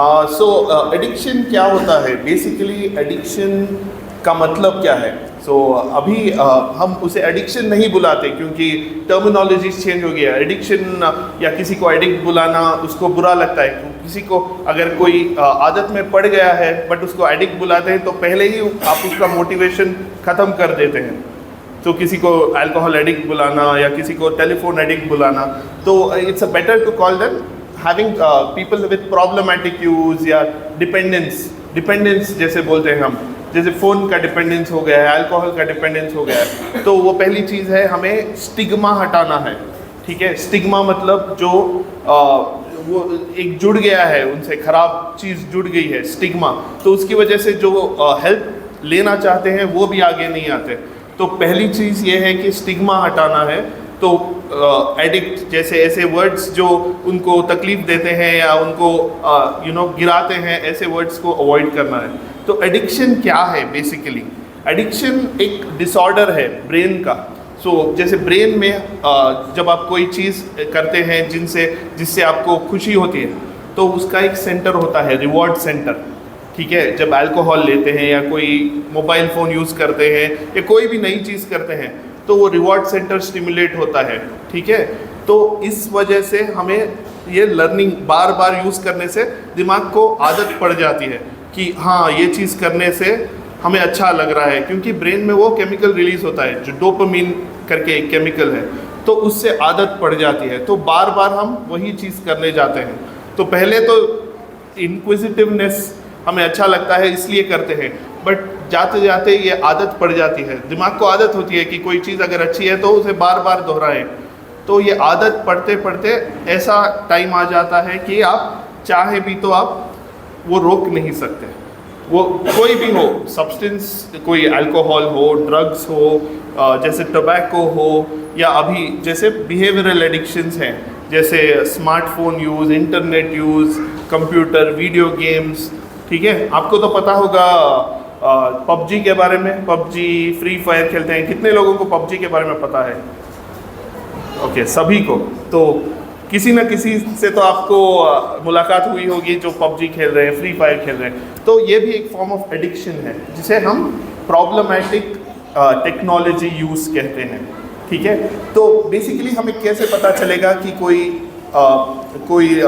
Addiction क्या होता है? बेसिकली एडिक्शन का मतलब क्या है? अभी हम उसे एडिक्शन नहीं बुलाते क्योंकि टर्मिनोलॉजी चेंज हो गया। एडिक्शन या किसी को एडिक्ट बुलाना उसको बुरा लगता है। किसी को अगर कोई आदत में पड़ गया है बट उसको एडिक्ट बुलाते हैं तो पहले ही आप उसका मोटिवेशन ख़त्म कर देते हैं। तो किसी को अल्कोहल एडिक्ट बुलाना या किसी को टेलीफोन एडिक्ट बुलाना, तो it's a better to call them having people with problematic use या डिपेंडेंस जैसे बोलते हैं हम। जैसे फ़ोन का डिपेंडेंस हो गया है, अल्कोहल का डिपेंडेंस हो गया है, तो वो पहली चीज़ है, हमें स्टिग्मा हटाना है। ठीक है, स्टिग्मा मतलब जो वो एक जुड़ गया है, उनसे ख़राब चीज़ जुड़ गई है, स्टिग्मा। तो उसकी वजह से जो हेल्प लेना चाहते हैं वो भी आगे नहीं आते। तो पहली चीज़ ये है कि स्टिग्मा हटाना है। तो एडिक्ट जैसे ऐसे वर्ड्स जो उनको तकलीफ़ देते हैं या उनको गिराते हैं, ऐसे वर्ड्स को अवॉइड करना है। तो एडिक्शन क्या है? बेसिकली एडिक्शन एक डिसऑर्डर है ब्रेन का। जैसे ब्रेन में जब आप कोई चीज़ करते हैं जिससे आपको खुशी होती है, तो उसका एक सेंटर होता है, रिवॉर्ड सेंटर। ठीक है, जब अल्कोहल लेते हैं या कोई मोबाइल फ़ोन यूज़ करते हैं या कोई भी नई चीज़ करते हैं तो वो रिवॉर्ड सेंटर स्टिमुलेट होता है। ठीक है, तो इस वजह से हमें ये लर्निंग बार बार यूज़ करने से दिमाग को आदत पड़ जाती है कि हाँ, ये चीज़ करने से हमें अच्छा लग रहा है, क्योंकि ब्रेन में वो केमिकल रिलीज़ होता है जो डोपामिन करके एक केमिकल है, तो उससे आदत पड़ जाती है। तो बार बार हम वही चीज़ करने जाते हैं। तो पहले तो इंक्विजिटिवनेस हमें अच्छा लगता है इसलिए करते हैं, बट जाते जाते ये आदत पड़ जाती है। दिमाग को आदत होती है कि कोई चीज़ अगर अच्छी है तो उसे बार बार दोहराएं। तो ये आदत पढ़ते पढ़ते ऐसा टाइम आ जाता है कि आप चाहे भी तो आप वो रोक नहीं सकते। वो कोई भी हो, सब्सटेंस, कोई अल्कोहल हो, ड्रग्स हो, जैसे टोबैको हो, या अभी जैसे बिहेवियरल एडिक्शंस हैं, जैसे smartphone use, internet use, computer, video games. ठीक है, आपको तो पता होगा पबजी के बारे में। पबजी, फ्री फायर खेलते हैं। कितने लोगों को पबजी के बारे में पता है? ओके, सभी को। तो किसी न किसी से तो आपको मुलाकात हुई होगी जो पबजी खेल रहे हैं, फ्री फायर खेल रहे हैं। तो ये भी एक फॉर्म ऑफ एडिक्शन है जिसे हम प्रॉब्लमैटिक टेक्नोलॉजी यूज़ कहते हैं। ठीक है, तो बेसिकली हमें कैसे पता चलेगा कि कोई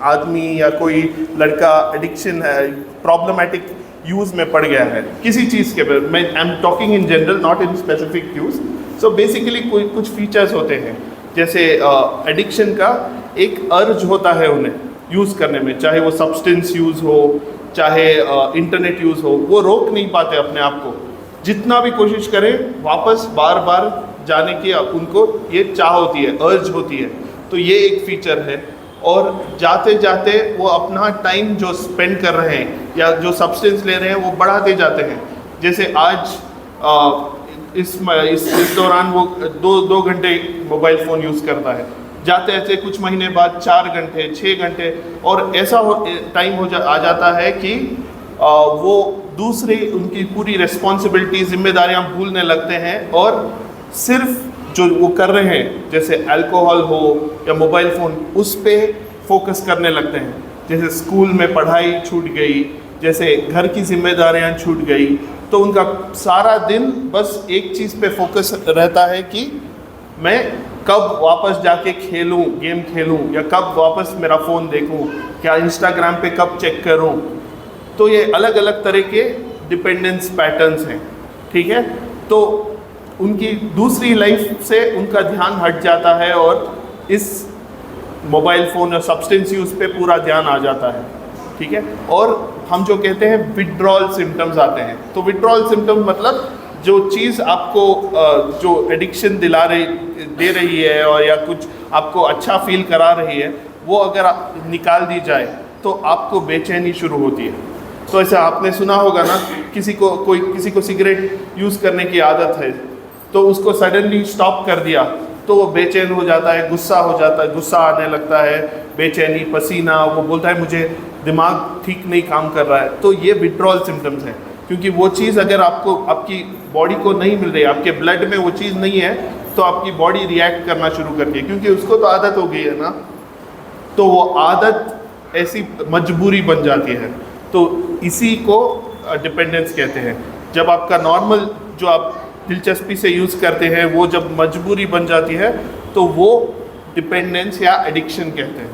आदमी या कोई लड़का एडिक्शन है, प्रॉब्लमैटिक यूज़ में पड़ गया है किसी चीज़ के बारे में? I am talking in general, not in specific use. So basically कुछ फीचर्स होते हैं, जैसे एडिक्शन का एक अर्ज होता है उन्हें यूज़ करने में, चाहे वो सब्सटेंस यूज़ हो, चाहे इंटरनेट यूज़ हो, वो रोक नहीं पाते अपने आप को। जितना भी कोशिश करें वापस बार बार जाने की उनको ये चाह होती है, अर्ज होती है। तो ये एक फ़ीचर है। और जाते जाते वो अपना टाइम जो स्पेंड कर रहे हैं या जो सब्सटेंस ले रहे हैं वो बढ़ाते जाते हैं। जैसे आज इस दौरान वो दो घंटे मोबाइल फ़ोन यूज़ करता है, जाते जाते कुछ महीने बाद 4 घंटे, 6 घंटे, और ऐसा टाइम आ जाता है कि वो दूसरी उनकी पूरी रिस्पॉन्सिबिलिटी, जिम्मेदारियां भूलने लगते हैं और सिर्फ जो वो कर रहे हैं, जैसे अल्कोहल हो या मोबाइल फ़ोन, उस पर फोकस करने लगते हैं। जैसे स्कूल में पढ़ाई छूट गई, जैसे घर की जिम्मेदारियां छूट गई, तो उनका सारा दिन बस एक चीज़ पे फोकस रहता है कि मैं कब वापस जाके खेलूं, गेम खेलूं, या कब वापस मेरा फ़ोन देखूं, क्या इंस्टाग्राम पे कब चेक करूं। तो ये अलग अलग तरह के डिपेंडेंस पैटर्न्स हैं। ठीक है, तो उनकी दूसरी लाइफ से उनका ध्यान हट जाता है और इस मोबाइल फ़ोन और सब्सटेंस यूज़ पे पूरा ध्यान आ जाता है। ठीक है, और हम जो कहते हैं विड्रॉल सिम्टम्स आते हैं। तो विड्रॉल सिम्टम्स मतलब जो चीज़ आपको जो एडिक्शन दे रही है और या कुछ आपको अच्छा फील करा रही है, वो अगर निकाल दी जाए तो आपको बेचैनी शुरू होती है। तो ऐसा आपने सुना होगा ना, किसी को सिगरेट यूज़ करने की आदत है, तो उसको सडनली स्टॉप कर दिया तो वो बेचैन हो जाता है, गुस्सा हो जाता है, गुस्सा आने लगता है, बेचैनी, पसीना, वो बोलता है मुझे दिमाग ठीक नहीं काम कर रहा है। तो ये विड्रॉल सिम्टम्स हैं, क्योंकि वो चीज़ अगर आपकी बॉडी को नहीं मिल रही, आपके ब्लड में वो चीज़ नहीं है, तो आपकी बॉडी रिएक्ट करना शुरू करती है, क्योंकि उसको तो आदत हो गई है ना। तो वो आदत ऐसी मजबूरी बन जाती है। तो इसी को डिपेंडेंस कहते हैं। जब आपका नॉर्मल जो आप दिलचस्पी से यूज़ करते हैं वो जब मजबूरी बन जाती है तो वो डिपेंडेंस या एडिक्शन कहते हैं।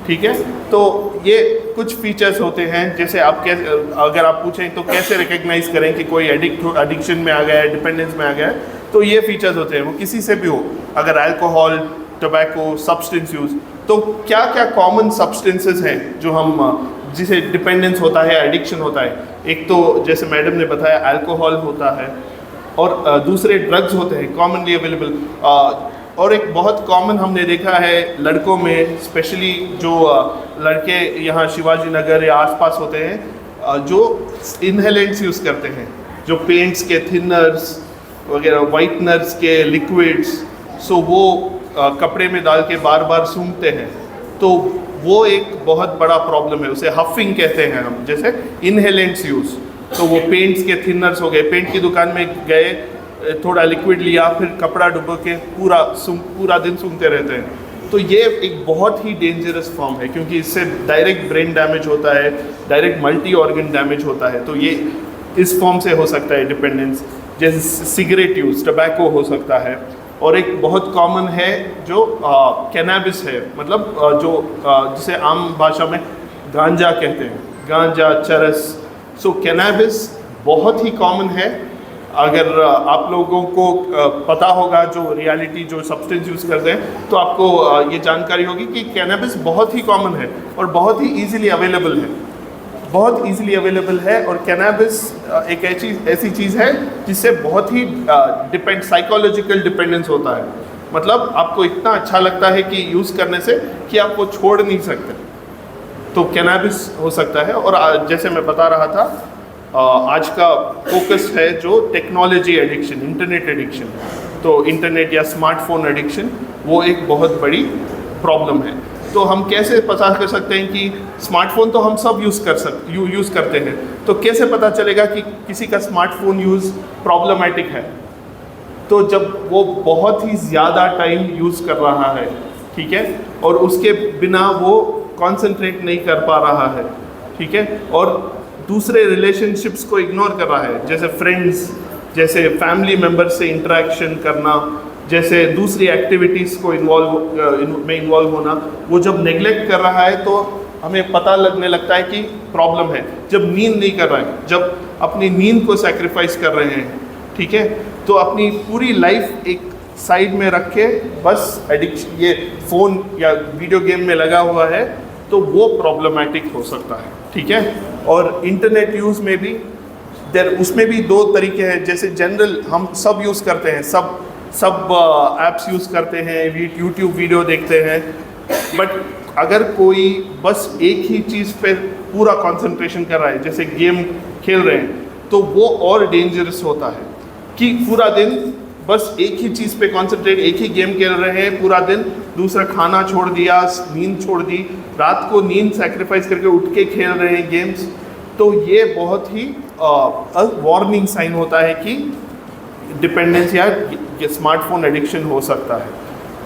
ठीक है, तो ये कुछ फीचर्स होते हैं। जैसे आप कैसे, अगर आप पूछें तो कैसे रिकग्नाइज करें कि कोई एडिक्शन में आ गया है, डिपेंडेंस में आ गया है, तो ये फीचर्स होते हैं। वो किसी से भी हो, अगर अल्कोहल, टोबैको, सब्सटेंस यूज़, तो क्या क्या कॉमन सब्सटेंसेस हैं जो हम जिसे डिपेंडेंस होता है, एडिक्शन होता है। एक तो जैसे मैडम ने बताया अल्कोहल होता है, और दूसरे ड्रग्स होते हैं कॉमनली अवेलेबल। और एक बहुत कॉमन हमने देखा है लड़कों में, स्पेशली जो लड़के यहाँ शिवाजी नगर या आसपास होते हैं, जो इनहेलेंट्स यूज़ करते हैं, जो पेंट्स के थिनर्स वगैरह, वाइटनर्स के लिक्विड्स, सो वो कपड़े में डाल के बार बार सूंघते हैं, तो वो एक बहुत बड़ा प्रॉब्लम है। उसे हफिंग कहते हैं हम। जैसे इनहेलेंट्स यूज़, तो वो पेंट्स के थिनर्स हो गए, पेंट की दुकान में गए, थोड़ा लिक्विड लिया, फिर कपड़ा डुबो के पूरा दिन सूंघते रहते हैं। तो ये एक बहुत ही डेंजरस फॉर्म है, क्योंकि इससे डायरेक्ट ब्रेन डैमेज होता है, डायरेक्ट मल्टी ऑर्गन डैमेज होता है। तो ये इस फॉर्म से हो सकता है डिपेंडेंस। जैसे सिगरेट यूज़, टबैको हो सकता है। और एक बहुत कॉमन है जो कैनाबिस है, मतलब जिसे आम भाषा में गांजा कहते हैं, गांजा, चरस। सो कैनाबिस बहुत ही कॉमन है। अगर आप लोगों को पता होगा, जो रियलिटी जो सब्सटेंस यूज़ करते हैं, तो आपको ये जानकारी होगी कि कैनाबिस बहुत ही कॉमन है और बहुत ही ईजिली अवेलेबल है, बहुत ईजिली अवेलेबल है। और कैनाबिस एक ऐसी चीज़ है जिससे बहुत ही साइकोलॉजिकल डिपेंडेंस होता है। मतलब आपको इतना अच्छा लगता है कि यूज़ करने से कि आप वो छोड़ नहीं सकते, तो कैनाबिस हो सकता है। और जैसे मैं बता रहा था, आज का फोकस है जो टेक्नोलॉजी एडिक्शन, इंटरनेट एडिक्शन। तो इंटरनेट या स्मार्टफोन एडिक्शन वो एक बहुत बड़ी प्रॉब्लम है। तो हम कैसे पता कर सकते हैं कि स्मार्टफोन तो हम सब यूज़ करते हैं, तो कैसे पता चलेगा कि किसी का स्मार्टफोन यूज़ प्रॉब्लमैटिक है? तो जब वो बहुत ही ज़्यादा टाइम यूज़ कर रहा है, ठीक है, और उसके बिना वो कॉन्सेंट्रेट नहीं कर पा रहा है, ठीक है, और दूसरे रिलेशनशिप्स को इग्नोर कर रहा है, जैसे फ्रेंड्स, जैसे फैमिली मेम्बर्स से इंटरेक्शन करना, जैसे दूसरी एक्टिविटीज़ को इन्वॉल्व होना, वो जब नेग्लेक्ट कर रहा है तो हमें पता लगने लगता है कि प्रॉब्लम है। जब नींद नहीं कर रहा है, जब अपनी नींद को सैक्रिफाइस कर रहे हैं, ठीक है, तो अपनी पूरी लाइफ एक साइड में रख के बस एडिक्शन, ये फ़ोन या वीडियो गेम में लगा हुआ है, तो वो प्रॉब्लमैटिक हो सकता है, ठीक है। और इंटरनेट यूज़ में भी उसमें भी दो तरीके हैं। जैसे जनरल हम सब यूज़ करते हैं, सब ऐप्स यूज़ करते हैं, यूट्यूब वीडियो देखते हैं, बट अगर कोई बस एक ही चीज़ पे पूरा कंसंट्रेशन कर रहा है, जैसे गेम खेल रहे हैं, तो वो और डेंजरस होता है कि पूरा दिन बस एक ही चीज़ पे कंसंट्रेट, एक ही गेम खेल रहे हैं पूरा दिन, दूसरा खाना छोड़ दिया, नींद छोड़ दी, रात को नींद सैक्रिफाइस करके उठ के खेल रहे हैं गेम्स, तो ये बहुत ही वार्निंग साइन होता है कि डिपेंडेंस या स्मार्टफोन एडिक्शन हो सकता है।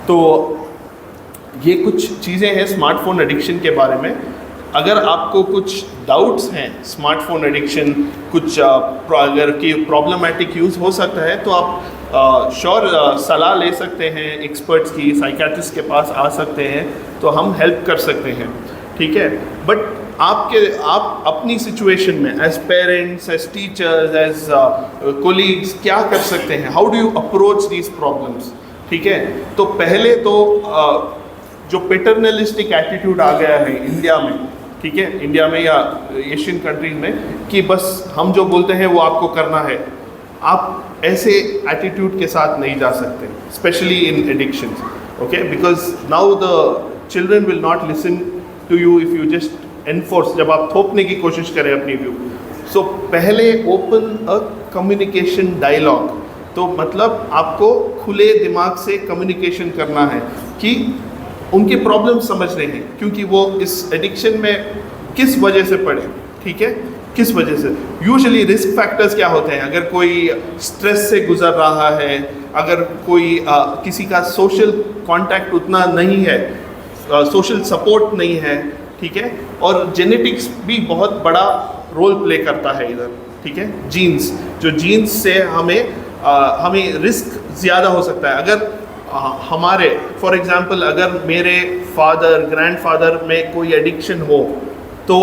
तो ये कुछ चीज़ें हैं स्मार्टफोन एडिक्शन के बारे में। अगर आपको कुछ डाउट्स हैं स्मार्टफोन एडिक्शन, कुछ अगर कि प्रॉब्लमैटिक यूज़ हो सकता है, तो आप सलाह ले सकते हैं एक्सपर्ट्स की, साइकियाट्रिस्ट के पास आ सकते हैं, तो हम हेल्प कर सकते हैं, ठीक है। बट आप अपनी सिचुएशन में as parents, as teachers, as colleagues क्या कर सकते हैं? How do you approach these problems, ठीक है। तो पहले तो जो पेटर्नलिस्टिक एटीट्यूड आ गया है इंडिया में, ठीक है, इंडिया में या एशियन कंट्रीज में, कि बस हम जो बोलते हैं वो आपको करना है, आप ऐसे एटीट्यूड के साथ नहीं जा सकते, specially in addictions, okay, because now the children will not listen to you if you just enforce, जब आप थोपने की कोशिश करें अपनी व्यू। सो पहले ओपन अ कम्युनिकेशन डायलॉग, तो मतलब आपको खुले दिमाग से कम्युनिकेशन करना है कि उनके प्रॉब्लम समझने हैं, क्योंकि वो इस एडिक्शन में किस वजह से पड़े, ठीक है, किस वजह से। यूजुअली रिस्क फैक्टर्स क्या होते हैं? अगर कोई स्ट्रेस से गुजर रहा है, अगर कोई किसी का सोशल कांटेक्ट उतना नहीं है, सोशल सपोर्ट नहीं है, ठीक है। और जेनेटिक्स भी बहुत बड़ा रोल प्ले करता है इधर, ठीक है। जीन्स, जो जीन्स से हमें रिस्क ज़्यादा हो सकता है। अगर हमारे फॉर एग्जांपल अगर मेरे फादर ग्रैंडफादर में कोई एडिक्शन हो तो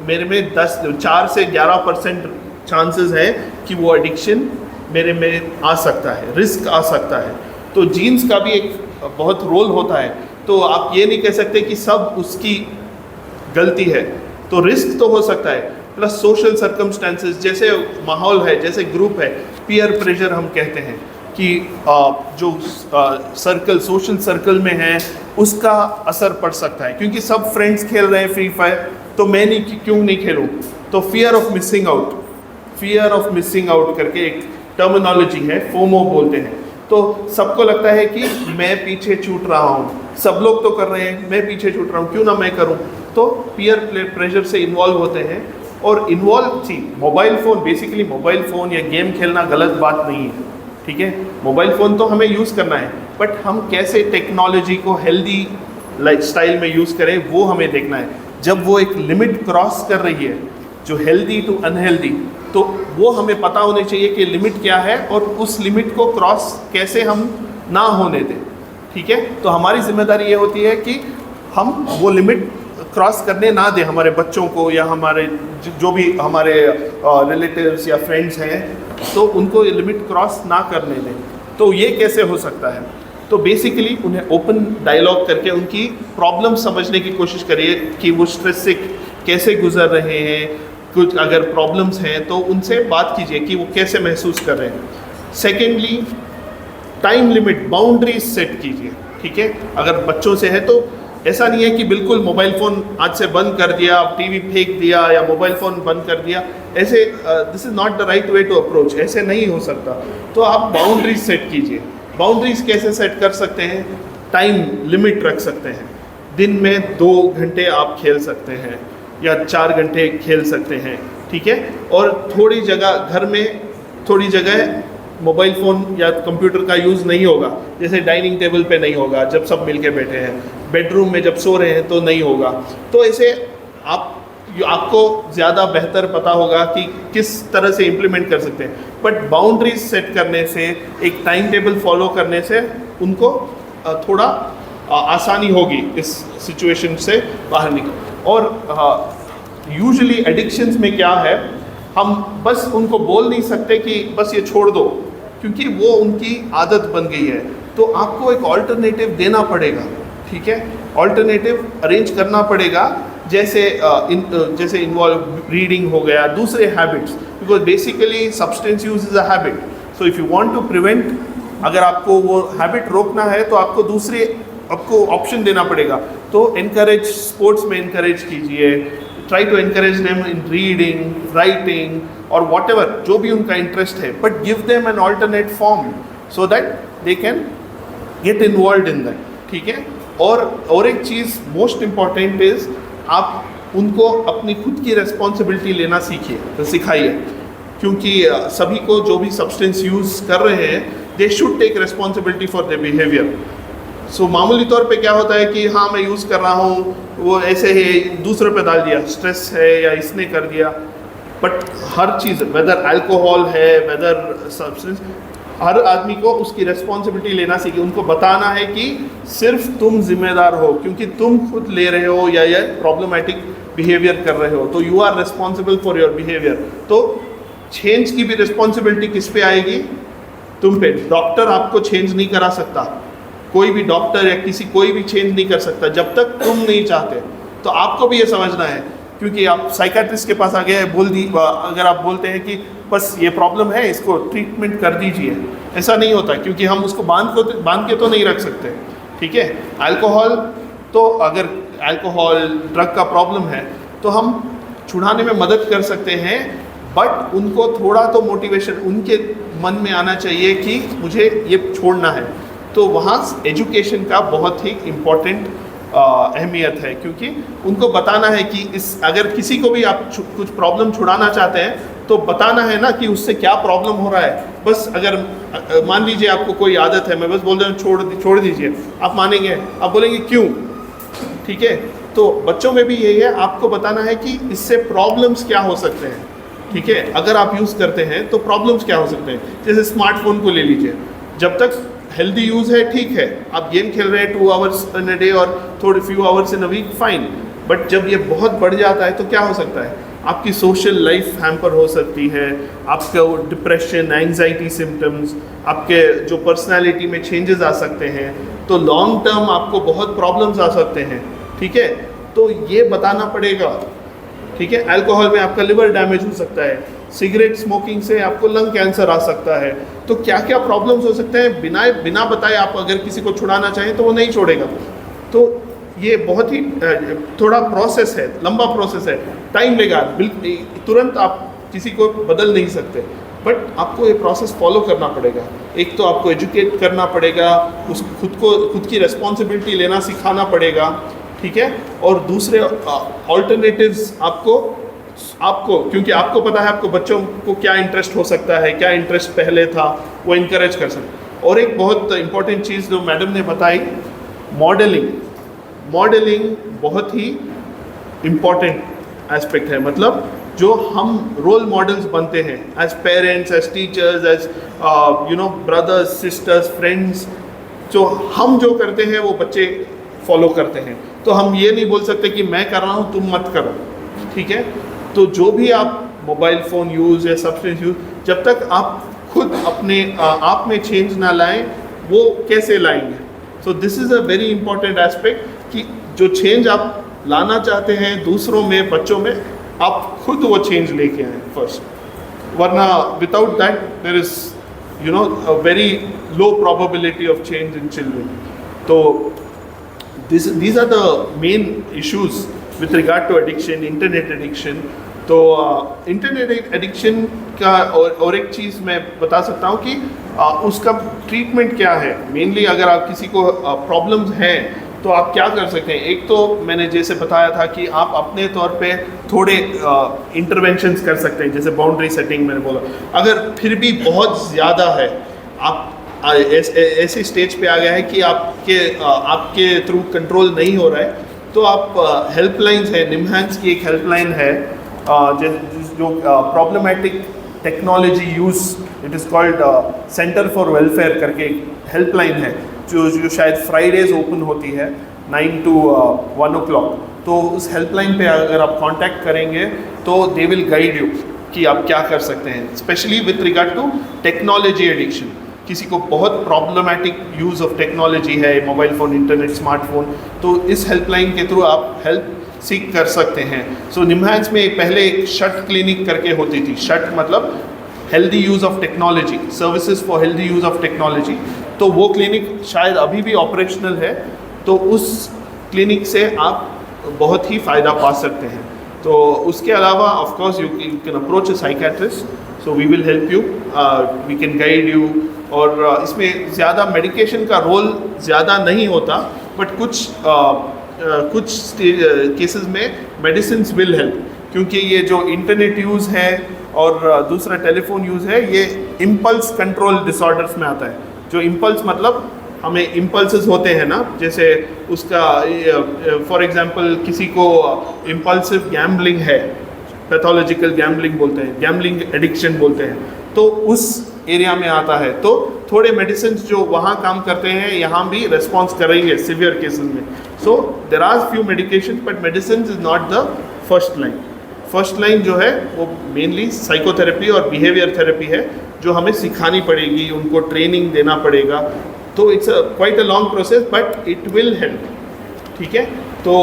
मेरे में 4 से 11% चांसेस है कि वो एडिक्शन मेरे में आ सकता है, रिस्क आ सकता है। तो जीन्स का भी एक बहुत रोल होता है। तो आप ये नहीं कह सकते कि सब उसकी गलती है, तो रिस्क तो हो सकता है। प्लस सोशल सर्कमस्टेंसेस, जैसे माहौल है, जैसे ग्रुप है, पीयर प्रेशर हम कहते हैं कि जो सर्कल सोशल सर्कल में है उसका असर पड़ सकता है। क्योंकि सब फ्रेंड्स खेल रहे हैं फ्री फायर तो मैं क्यों नहीं खेलूं। तो फियर ऑफ मिसिंग आउट करके एक टर्मिनोलॉजी है, फोमो बोलते हैं। तो सबको लगता है कि मैं पीछे छूट रहा हूँ, सब लोग तो कर रहे हैं, मैं पीछे छूट रहा हूँ, क्यों ना मैं करूँ। तो पीयर प्रेशर से इन्वॉल्व होते हैं। और mobile phone, basically mobile phone या गेम खेलना गलत बात नहीं है, ठीक है। मोबाइल फ़ोन तो हमें यूज़ करना है, बट हम कैसे टेक्नोलॉजी को हेल्दी लाइफस्टाइल में यूज़ करें वो हमें देखना है। जब वो एक लिमिट क्रॉस कर रही है, जो हेल्दी टू अनहेल्दी, तो वो हमें पता होनी चाहिए कि लिमिट क्या है और उस लिमिट को क्रॉस कैसे हम ना होने दें, ठीक है। तो हमारी जिम्मेदारी ये होती है कि हम वो लिमिट क्रॉस करने ना दें हमारे बच्चों को या हमारे जो भी हमारे रिलेटिव्स या फ्रेंड्स हैं, तो उनको ये लिमिट क्रॉस ना करने दें। तो ये कैसे हो सकता है? तो बेसिकली उन्हें ओपन डायलॉग करके उनकी प्रॉब्लम समझने की कोशिश करिए कि वो स्ट्रेस से कैसे गुजर रहे हैं। कुछ अगर प्रॉब्लम्स हैं तो उनसे बात कीजिए कि वो कैसे महसूस कर रहे हैं। Secondly, time limit, boundaries set कीजिए, ठीक है। अगर बच्चों से है तो ऐसा नहीं है कि बिल्कुल मोबाइल फ़ोन आज से बंद कर दिया, टीवी फेंक दिया या मोबाइल फ़ोन बंद कर दिया, ऐसे this is not the right way to approach, ऐसे नहीं हो सकता। तो आप बाउंड्रीज सेट कीजिए। बाउंड्रीज कैसे सेट कर सकते हैं? टाइम लिमिट रख सकते हैं। दिन में 2 घंटे आप खेल सकते हैं या 4 घंटे खेल सकते हैं, ठीक है। और थोड़ी जगह घर में, थोड़ी जगह मोबाइल फ़ोन या कंप्यूटर का यूज़ नहीं होगा, जैसे डाइनिंग टेबल पे नहीं होगा जब सब मिलके बैठे हैं, बेडरूम में जब सो रहे हैं तो नहीं होगा। तो ऐसे आपको ज़्यादा बेहतर पता होगा कि किस तरह से इम्प्लीमेंट कर सकते हैं। बट बाउंड्रीज सेट करने से, एक टाइम टेबल फॉलो करने से उनको थोड़ा आसानी होगी इस सिचुएशन से बाहर निकल। और यूजुअली एडिक्शंस में क्या है, हम बस उनको बोल नहीं सकते कि बस ये छोड़ दो, क्योंकि वो उनकी आदत बन गई है। तो आपको एक ऑल्टरनेटिव देना पड़ेगा, ठीक है। ऑल्टरनेटिव अरेंज करना पड़ेगा, जैसे इन्वॉल्व रीडिंग हो गया, दूसरे habits, because basically substance use is a habit. So if you want to prevent, अगर आपको वो हैबिट रोकना है तो आपको ऑप्शन देना पड़ेगा। तो एनकरेज, स्पोर्ट्स में एनकरेज कीजिए, try to encourage them in reading, writing और वॉट एवर जो भी उनका इंटरेस्ट है, but give them an alternate form so that they can get involve in that, ठीक है। और एक चीज़ मोस्ट इम्पॉर्टेंट इज़, आप उनको अपनी खुद की रेस्पॉन्सिबिलिटी लेना सिखाइए, क्योंकि सभी को जो भी सब्सटेंस यूज़ कर रहे हैं, they should take responsibility for their behaviour. So मामूली तौर पे क्या होता है कि हाँ मैं यूज़ कर रहा हूँ, वो ऐसे ही दूसरों पे डाल दिया, स्ट्रेस है या इसने कर दिया। बट हर चीज़, वेदर अल्कोहल है, वेदर सब्सटेंस, हर आदमी को उसकी रेस्पॉन्सिबिलिटी लेना सीखिए। उनको बताना है कि सिर्फ तुम जिम्मेदार हो, क्योंकि तुम खुद ले रहे हो या ये प्रॉब्लमेटिक बिहेवियर कर रहे हो, तो you are responsible for your behaviour. तो चेंज की भी रिस्पॉन्सिबिलिटी किस पे आएगी? तुम पे। डॉक्टर आपको चेंज नहीं करा सकता, कोई भी डॉक्टर या कोई भी चेंज नहीं कर सकता जब तक तुम नहीं चाहते। तो आपको भी ये समझना है, क्योंकि आप साइकाट्रिस्ट के पास आ गए, अगर आप बोलते हैं कि बस ये प्रॉब्लम है, इसको ट्रीटमेंट कर दीजिए, ऐसा नहीं होता, क्योंकि हम उसको बांध के तो नहीं रख सकते, ठीक है। अल्कोहल, तो अगर अल्कोहल ड्रग का प्रॉब्लम है तो हम छुड़ाने में मदद कर सकते हैं, बट उनको थोड़ा तो मोटिवेशन उनके मन में आना चाहिए कि मुझे ये छोड़ना है। तो वहाँ एजुकेशन का बहुत ही इम्पोर्टेंट अहमियत है, क्योंकि उनको बताना है कि अगर किसी को भी आप कुछ प्रॉब्लम छुड़ाना चाहते हैं तो बताना है ना कि उससे क्या प्रॉब्लम हो रहा है। बस अगर मान लीजिए आपको कोई आदत है, मैं बस बोल रहा हूँ छोड़ दीजिए, आप मानेंगे? आप बोलेंगे क्यों? ठीक है, तो बच्चों में भी यही है, आपको बताना है कि इससे प्रॉब्लम्स क्या हो सकते हैं, ठीक है। अगर आप यूज़ करते हैं तो प्रॉब्लम्स क्या हो सकते हैं। जैसे स्मार्टफोन को ले लीजिए, जब तक हेल्दी यूज़ है ठीक है, आप गेम खेल रहे हैं 2 आवर्स इन अ डे और थोड़े few hours in a week, fine. But जब ये बहुत बढ़ जाता है तो क्या हो सकता है, आपकी सोशल लाइफ हैम्पर हो सकती है, आपका डिप्रेशन, एंजाइटी सिम्टम्स, आपके जो पर्सनालिटी में चेंजेस आ सकते हैं, तो लॉन्ग टर्म आपको बहुत प्रॉब्लम्स आ सकते हैं, ठीक है। तो ये बताना पड़ेगा, ठीक है। अल्कोहल में आपका लिवर डैमेज हो सकता है, सिगरेट स्मोकिंग से आपको लंग कैंसर आ सकता है, तो क्या क्या प्रॉब्लम्स हो सकते हैं, बिना बताए आप अगर किसी को छुड़ाना चाहें तो वो नहीं छोड़ेगा। तो ये बहुत ही थोड़ा प्रोसेस है, लंबा प्रोसेस है, टाइम लेगा, तुरंत आप किसी को बदल नहीं सकते, बट आपको ये प्रोसेस फॉलो करना पड़ेगा। एक तो आपको एजुकेट करना पड़ेगा, खुद की रिस्पॉन्सिबिलिटी लेना सिखाना पड़ेगा, ठीक है। और दूसरे ऑल्टरनेटिव्स आपको क्योंकि आपको पता है आपको बच्चों को क्या इंटरेस्ट हो सकता है, क्या इंटरेस्ट पहले था, वो इनकरेज कर सकते। और एक बहुत इंपॉर्टेंट चीज़ जो मैडम ने बताई, मॉडलिंग बहुत ही इम्पॉर्टेंट एस्पेक्ट है। मतलब जो हम रोल मॉडल्स बनते हैं as parents, as teachers, as brothers, sisters, friends, जो हम जो करते हैं वो बच्चे फॉलो करते हैं। तो हम ये नहीं बोल सकते कि मैं कर रहा हूँ तुम मत करो, ठीक है। तो जो भी आप मोबाइल फ़ोन यूज़ या सब्सटेंस यूज़, जब तक आप खुद अपने आप में चेंज ना लाएं, वो कैसे लाएंगे। So this is a very important aspect कि जो चेंज आप लाना चाहते हैं दूसरों में, बच्चों में, आप खुद वो चेंज लेके आएँ फर्स्ट, वरना without that there is a very low probability of change in children. So these are the main issues with regard to addiction, internet addiction. तो इंटरनेट एडिक्शन का और एक चीज़ मैं बता सकता हूँ कि उसका ट्रीटमेंट क्या है। मेनली अगर आप किसी को प्रॉब्लम्स हैं तो आप क्या कर सकते हैं। एक तो मैंने जैसे बताया था कि आप अपने तौर पे थोड़े इंटरवेंशंस कर सकते हैं, जैसे बाउंड्री सेटिंग मैंने बोला। अगर फिर भी बहुत ज़्यादा है, आप ऐसी स्टेज पे आ गया है कि आपके थ्रू कंट्रोल नहीं हो रहा है, तो आप हेल्पलाइंस है, निम्हांस की एक हेल्पलाइन है जो problematic technology use, it is called centre for welfare करके हेल्पलाइन है, जो शायद फ्राइडेज ओपन होती है 9 to 1 o'clock। तो उस हेल्पलाइन पे अगर आप कांटेक्ट करेंगे तो दे विल गाइड यू कि आप क्या कर सकते हैं, specially with regard to technology addiction. किसी को बहुत प्रॉब्लमेटिक यूज़ ऑफ टेक्नोलॉजी है, मोबाइल फ़ोन, इंटरनेट, स्मार्टफोन, तो इस हेल्पलाइन के थ्रू आप हेल्प सीख कर सकते हैं। सो निम्हांस में पहले एक शट क्लिनिक करके होती थी। शट मतलब healthy use of technology, services for healthy use of technology. तो वो क्लिनिक शायद अभी भी ऑपरेशनल है, तो उस क्लिनिक से आप बहुत ही फ़ायदा पा सकते हैं। तो उसके अलावा of course you can approach a psychiatrist, so we will help you, we can guide you. और इसमें ज़्यादा मेडिकेशन का रोल ज़्यादा नहीं होता, बट कुछ केसेस में मेडिसिन विल हेल्प, क्योंकि ये जो इंटरनेट यूज़ है और दूसरा टेलीफोन यूज़ है, ये इम्पल्स कंट्रोल डिसऑर्डर्स में आता है। जो इम्पल्स मतलब हमें इम्पल्सेस होते हैं ना, जैसे उसका फॉर एग्जांपल किसी को इम्पल्सिव गैम्बलिंग है, पैथोलॉजिकल गैम्बलिंग बोलते हैं, गैम्बलिंग एडिक्शन बोलते हैं, तो उस एरिया में आता है। तो थोड़े मेडिसिन जो वहाँ काम करते हैं यहाँ भी रेस्पॉन्स करेंगे सिवियर केसेस में। So there are few medication, but medicine is not the first line. First line जो है वो मेनली साइकोथेरेपी और बिहेवियर थेरेपी है, जो हमें सिखानी पड़ेगी, उनको ट्रेनिंग देना पड़ेगा। तो it's quite a long process, but it will help, ठीक है। तो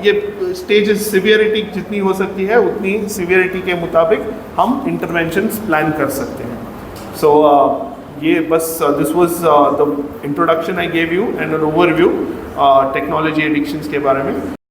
ये स्टेजेस, सिवियरिटी जितनी हो सकती है उतनी सिवियरिटी के मुताबिक हम इंटरवेंशंस प्लान कर सकते हैं। सो ये बस this was the introduction I gave you and an overview technology addictions के बारे में।